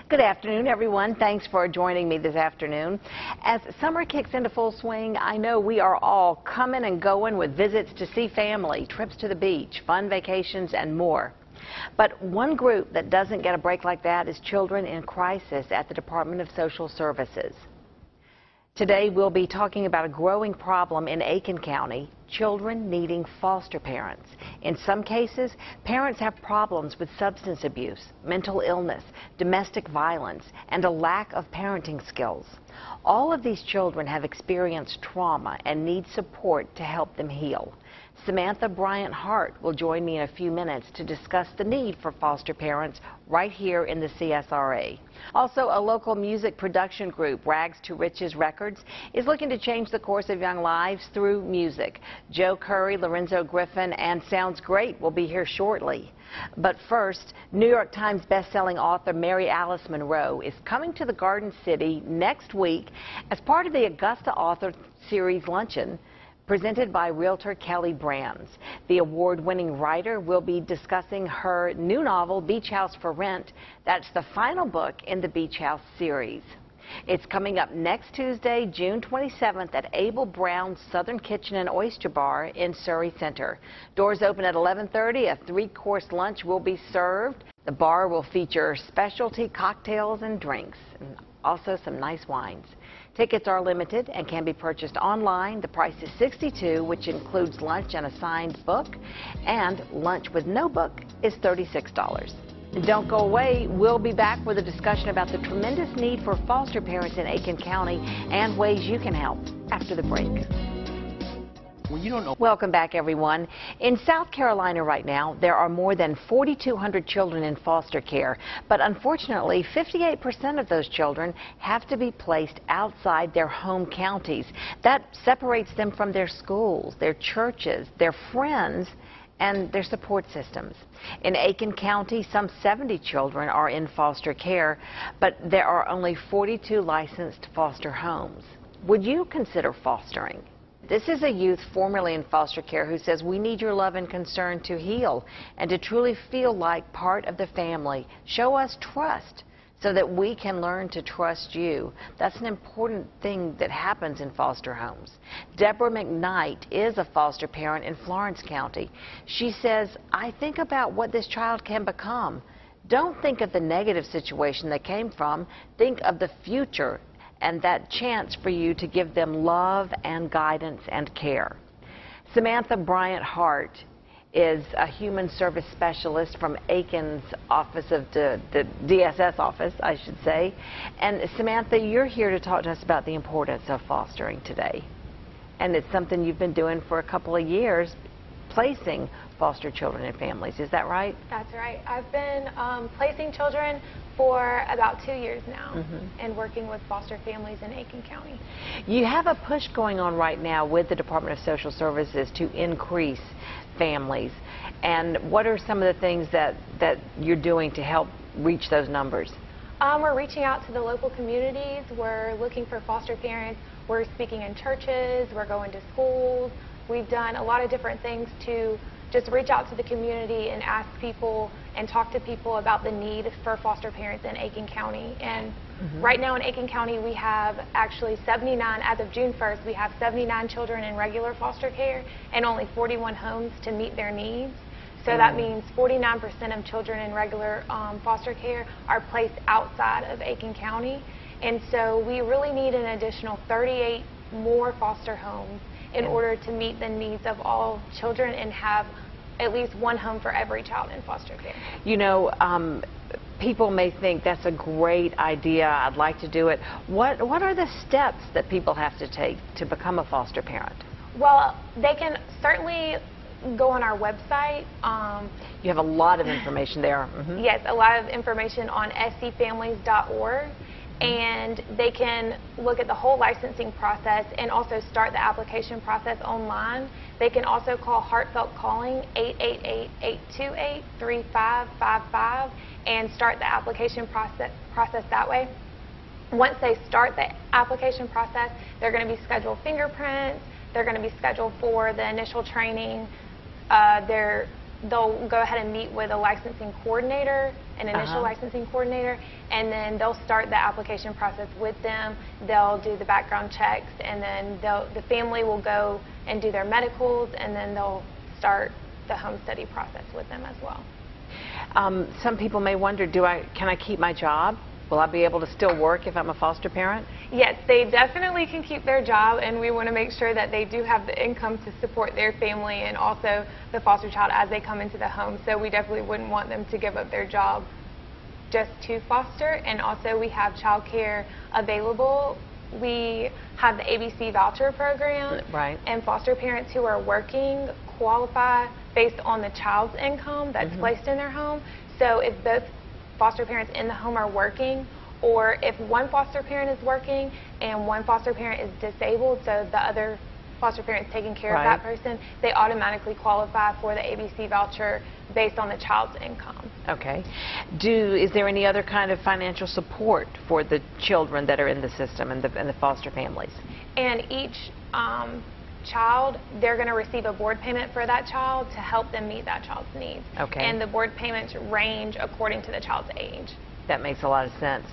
Good afternoon, everyone. Thanks for joining me this afternoon. As summer kicks into full swing, I know we are all coming and going with visits to see family, trips to the beach, fun vacations, and more. But one group that doesn't get a break like that is children in crisis at the Department of Social Services. Today, we'll be talking about a growing problem in Aiken County, children needing foster parents. In some cases, parents have problems with substance abuse, mental illness, domestic violence, and a lack of parenting skills. All of these children have experienced trauma and need support to help them heal. Samantha Bryant-Hart will join me in a few minutes to discuss the need for foster parents right here in the CSRA. Also, a local music production group, Ragz to Richez Recordz, is looking to change the course of young lives through music. Joe Curry, Lorenzo Griffin, and Soundz Grate will be here shortly. But first, New York Times bestselling author Mary Alice Monroe is coming to the Garden City next week as part of the Augusta Author Series Luncheon, presented by realtor Kelly Brands. The award-winning writer will be discussing her new novel, Beach House for Rent. That's the final book in the Beach House series. It's coming up next Tuesday, June 27th at Abel Brown's Southern Kitchen and Oyster Bar in Surrey Center. Doors open at 11:30. A three-course lunch will be served. The bar will feature specialty cocktails and drinks, and also some nice wines. Tickets are limited and can be purchased online. The price is $62, which includes lunch and a signed book, and lunch with no book is $36. Don't go away. We'll be back with a discussion about the tremendous need for foster parents in Aiken County and ways you can help after the break. Well, you don't know. Welcome back, everyone. In South Carolina right now, there are more than 4,200 children in foster care, but unfortunately, 58% of those children have to be placed outside their home counties. That separates them from their schools, their churches, their friends, and their support systems. In Aiken County, some 70 children are in foster care, but there are only 42 licensed foster homes. Would you consider fostering? This is a youth formerly in foster care who says, "We need your love and concern to heal and to truly feel like part of the family. Show us trust so that we can learn to trust you." That's an important thing that happens in foster homes. Deborah McKnight is a foster parent in Florence County. She says, "I think about what this child can become. Don't think of the negative situation they came from. Think of the future and that chance for you to give them love and guidance and care." Samantha Bryant-Hart is a human service specialist from Aiken's office of the DSS office, I should say. And Samantha, you're here to talk to us about the importance of fostering today. And it's something you've been doing for a couple of years, placing foster children in families. Is that right? That's right. I've been placing children for about 2 years now and working with foster families in Aiken County. You have a push going on right now with the Department of Social Services to increase families. And what are some of the things that you're doing to help reach those numbers? We're reaching out to the local communities. We're looking for foster parents. We're speaking in churches. We're going to schools. We've done a lot of different things to just reach out to the community and ask people and talk to people about the need for foster parents in Aiken County. And right now in Aiken County, we have actually 79, as of June 1st, we have 79 children in regular foster care and only 41 homes to meet their needs. So that means 49% of children in regular foster care are placed outside of Aiken County. And so we really need an additional 38 more foster homes in order to meet the needs of all children and have at least one home for every child in foster care. You know, people may think that's a great idea, I'd like to do it. What are the steps that people have to take to become a foster parent? Well, they can certainly go on our website. You have a lot of information there. Yes, a lot of information on scfamilies.org. And they can look at the whole licensing process and also start the application process online. They can also call Heartfelt Calling 888-828-3555 and start the application process that way. Once they start the application process, they're going to be scheduled fingerprints, they're going to be scheduled for the initial training, their they'll go ahead and meet with a licensing coordinator, an initial licensing coordinator, and then they'll start the application process with them. They'll do the background checks, and then the family will go and do their medicals, and then they'll start the home study process with them as well. Some people may wonder, can I keep my job? Will I be able to still work if I'm a foster parent? Yes, they definitely can keep their job, and we want to make sure that they do have the income to support their family and also the foster child as they come into the home. So we definitely wouldn't want them to give up their job just to foster. And also we have child care available. We have the ABC voucher program, right, and foster parents who are working qualify based on the child's income that's placed in their home. So if both foster parents in the home are working, or if one foster parent is working and one foster parent is disabled, so the other foster parent is taking care of that person, they automatically qualify for the ABC voucher based on the child's income. Okay. Is there any other kind of financial support for the children that are in the system and the foster families? And each child, they're going to receive a board payment for that child to help them meet that child's needs. Okay. And the board payments range according to the child's age. That makes a lot of sense.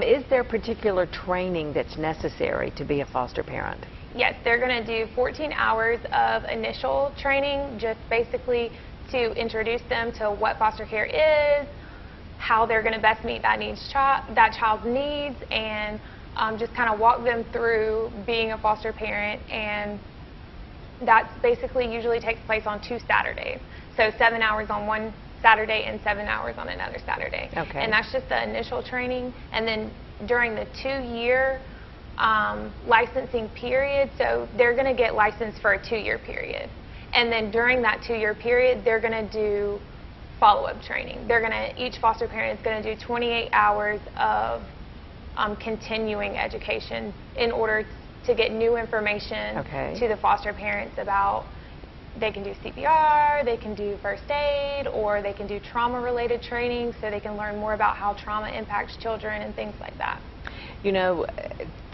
Is there particular training that's necessary to be a foster parent? Yes, they're going to do 14 hours of initial training, just basically to introduce them to what foster care is, how they're going to best meet that child's needs, and just kind of walk them through being a foster parent. And that basically usually takes place on 2 Saturdays. So 7 hours on one Saturday and 7 hours on another Saturday. Okay. And that's just the initial training. And then during the 2-year licensing period, so they're going to get licensed for a 2-year period. And then during that 2-year period, they're going to do follow-up training. Each foster parent is going to do 28 hours of continuing education in order to get new information to the foster parents about, they can do CPR, they can do first aid, or they can do trauma-related training so they can learn more about how trauma impacts children and things like that. You know,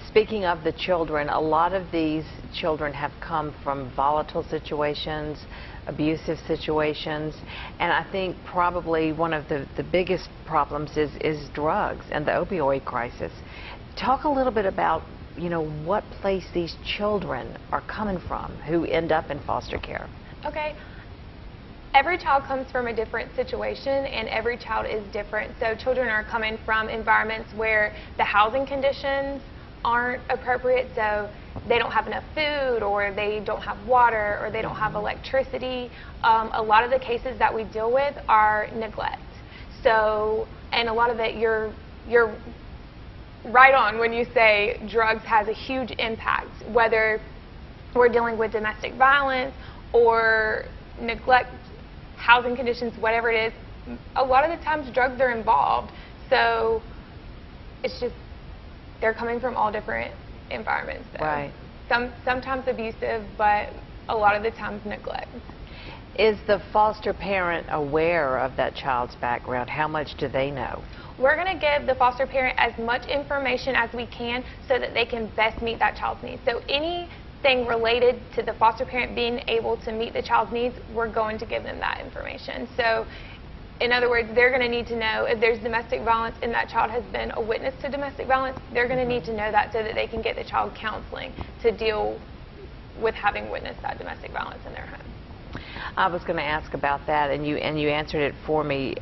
speaking of the children, a lot of these children have come from volatile situations, abusive situations, and I think probably one of the biggest problems is drugs and the opioid crisis. Talk a little bit about, you know, what place these children are coming from who end up in foster care. Okay. Every child comes from a different situation, and every child is different. So children are coming from environments where the housing conditions aren't appropriate, so they don't have enough food, or they don't have water, or they don't have electricity. A lot of the cases that we deal with are neglect. So, and a lot of it, you're right on when you say drugs has a huge impact, whether we're dealing with domestic violence or neglect, housing conditions, whatever it is. A lot of the times drugs are involved. So it's just, they're coming from all different environments. So right. Sometimes abusive, but a lot of the times neglect. Is the foster parent aware of that child's background? How much do they know? We're going to give the foster parent as much information as we can so that they can best meet that child's needs. So anything related to the foster parent being able to meet the child's needs, we're going to give them that information. So in other words, they're going to need to know if there's domestic violence and that child has been a witness to domestic violence, they're going to need to know that so that they can get the child counseling to deal with having witnessed that domestic violence in their home. I was going to ask about that, and you answered it for me.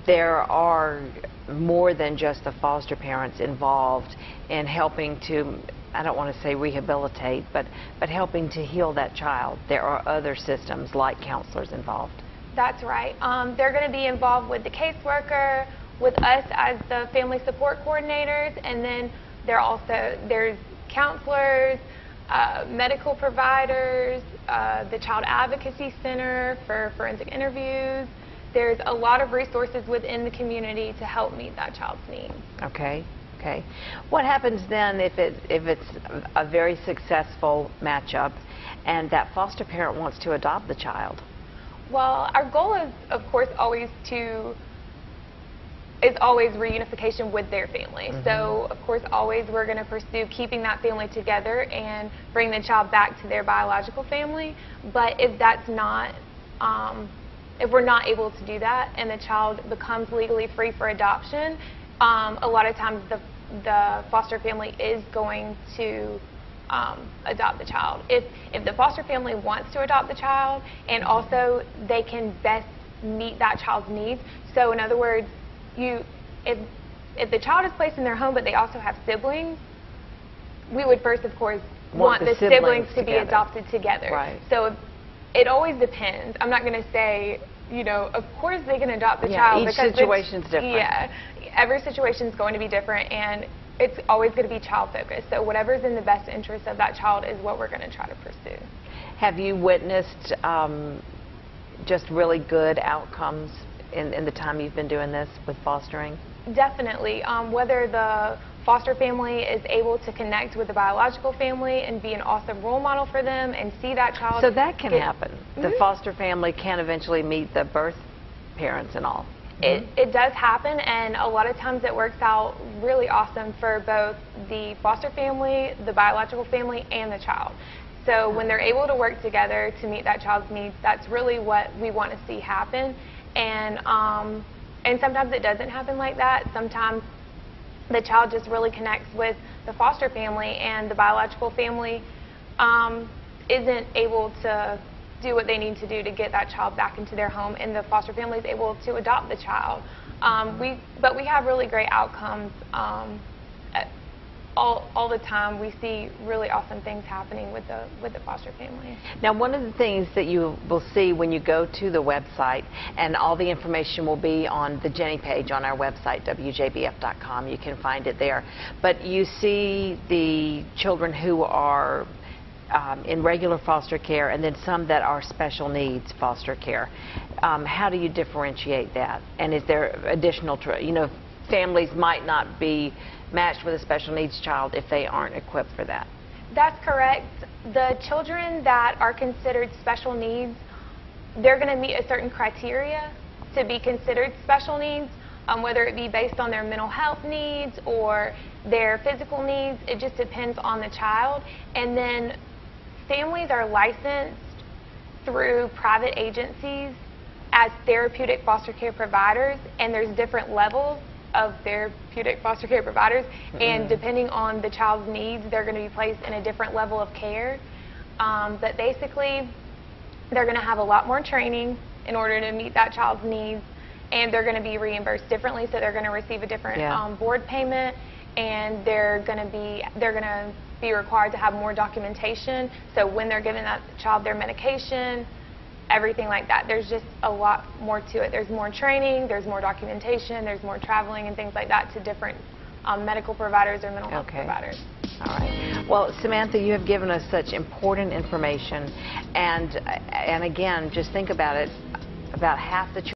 There are more than just the foster parents involved in helping to, I don't want to say rehabilitate, but helping to heal that child. There are other systems like counselors involved. That's right. They're going to be involved with the caseworker, with us as the family support coordinators, and then there's counselors, medical providers, the Child Advocacy Center for forensic interviews. There's a lot of resources within the community to help meet that child's needs. Okay. Okay. What happens then if it's a very successful matchup and that foster parent wants to adopt the child? Well, our goal is, of course, always reunification with their family. So, of course, always we're going to pursue keeping that family together and bring the child back to their biological family. But if that's not if we're not able to do that and the child becomes legally free for adoption, a lot of times the foster family is going to adopt the child. If the foster family wants to adopt the child and also they can best meet that child's needs. So in other words, if the child is placed in their home but they also have siblings, we would first, of course, want the siblings to be adopted together. Right. So it always depends. I'm not going to say, you know, of course they can adopt the child. Each situation's different. Yeah, every situation's going to be different, and it's always going to be child focused. So whatever's in the best interest of that child is what we're going to try to pursue. Have you witnessed just really good outcomes in the time you've been doing this with fostering? Definitely. Whether the foster family is able to connect with the biological family and be an awesome role model for them and see that child. So that can happen. The foster family can eventually meet the birth parents and all. It does happen, and a lot of times it works out really awesome for both the foster family, the biological family, and the child. So when they're able to work together to meet that child's needs, that's really what we want to see happen. And sometimes it doesn't happen like that. Sometimes the child just really connects with the foster family, and the biological family isn't able to do what they need to do to get that child back into their home, and the foster family is able to adopt the child. But we have really great outcomes all the time. We see really awesome things happening with the foster family. Now, one of the things that you will see when you go to the website, and all the information will be on the Jennie page on our website, wjbf.com. You can find it there. But you see the children who are in regular foster care, and then some that are special needs foster care. How do you differentiate that? And is there additional, families might not be matched with a special needs child if they aren't equipped for that? That's correct. The children that are considered special needs, they're going to meet a certain criteria to be considered special needs, whether it be based on their mental health needs or their physical needs. It just depends on the child. And then families are licensed through private agencies as therapeutic foster care providers, and there's different levels of therapeutic foster care providers, and depending on the child's needs, they're going to be placed in a different level of care. But basically, they're going to have a lot more training in order to meet that child's needs, and they're going to be reimbursed differently, so they're going to receive a different board payment, and they're going to be required to have more documentation. So when they're giving that child their medication, everything like that, there's just a lot more to it. There's more training, there's more documentation, there's more traveling and things like that to different medical providers or mental health providers. All right. Well, Samantha, you have given us such important information, and again, just think about it. About half the